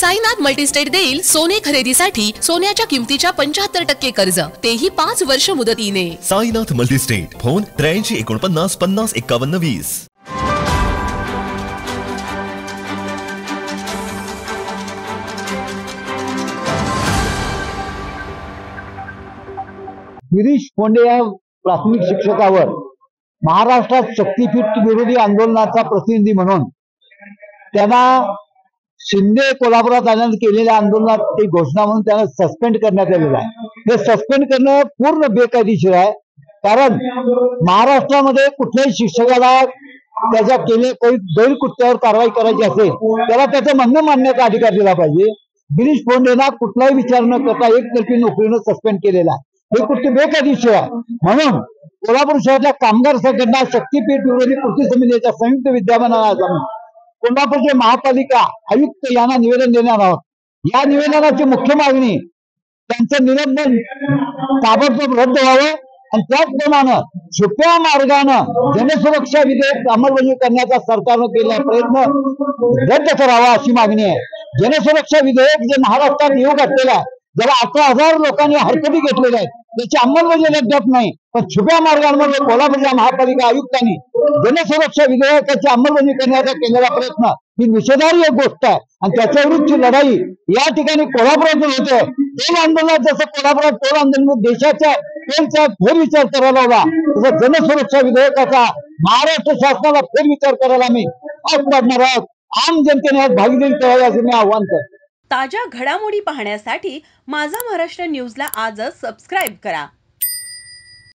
Sainath multi-state देईल सोने खरेदीसाठी सोन्याच्या किमतीच्या 75% कर्ज, तेही 5 वर्ष मुदतीने। Sainath multistate, phone 83 49 50 51 20। गिरीश फोंडे या प्राथमिक शिक्षकावर महाराष्ट्रात शक्तीपीठ विरोधी आंदोलनाचा प्रतिनिधी म्हणून त्यांना शिंदे कोल्हापुरात आल्यानंतर केलेल्या आंदोलनात ती घोषणा म्हणून त्यांना सस्पेंड करण्यात आलेलं आहे। हे सस्पेंड करणं पूर्ण बेकायदेशीर आहे, कारण महाराष्ट्रामध्ये कुठल्याही शिक्षकाला त्याच्या काही गैरकृत्यावर कारवाई करायची असेल त्याला त्याचं म्हणणं मांडण्याचा अधिकार दिला पाहिजे। गिरीश फोंडेला कुठलाही विचार न करता एकतर्फी नोकरीनं सस्पेंड केलेला आहे, हे कृत्य बेकायदेशीर आहे। म्हणून कोल्हापूर शहरातल्या कामगार संघटना शक्तीपीठ विरोधी कृती समितीच्या संयुक्त विद्यमानाने कोल्हापूरचे महापालिका आयुक्त यांना निवेदन देणार आहोत। या निवेदनाची मुख्य मागणी त्यांचं निलंबन ताबडतोब रद्द व्हावं आणि त्याचप्रमाणे छुप्या मार्गानं जनसुरक्षा विधेयक अंमलबजावणी करण्याचा सरकारनं केलेला प्रयत्न रद्द करावा अशी मागणी आहे। जनसुरक्षा विधेयक जे महाराष्ट्रात येऊ घातलेलं आहे, ज्याला 18,000 लोकांनी हरकती घेतलेल्या आहेत, त्याची अंमलबजावणी अद्याप नाही, पण छुप्या मार्गांमध्ये कोल्हापूरच्या महापालिका आयुक्तांनी जनसुरक्षा विधेयकाची अंमलबजावणी करण्याचा केलेला प्रयत्न ही निषेधार्ह गोष्ट आहे आणि त्याच्या विरुद्धची लढाई या ठिकाणी कोल्हापुरातून होते। तेल आंदोलन जसं कोल्हापुरात टोल आंदोलन देशाच्या तेलचा फेरविचार करायला हवा, तसं जनसुरक्षा विधेयकाचा महाराष्ट्र शासनाला फेरविचार करायला आम्ही भाग पाडणार आहोत। आम जनतेने यात भागीदारी करावी असं मी आवाहन करतो। ताज्या घडामोडी पाहण्यासाठी माझा महाराष्ट्र न्यूजला आजच सबस्क्राइब करा।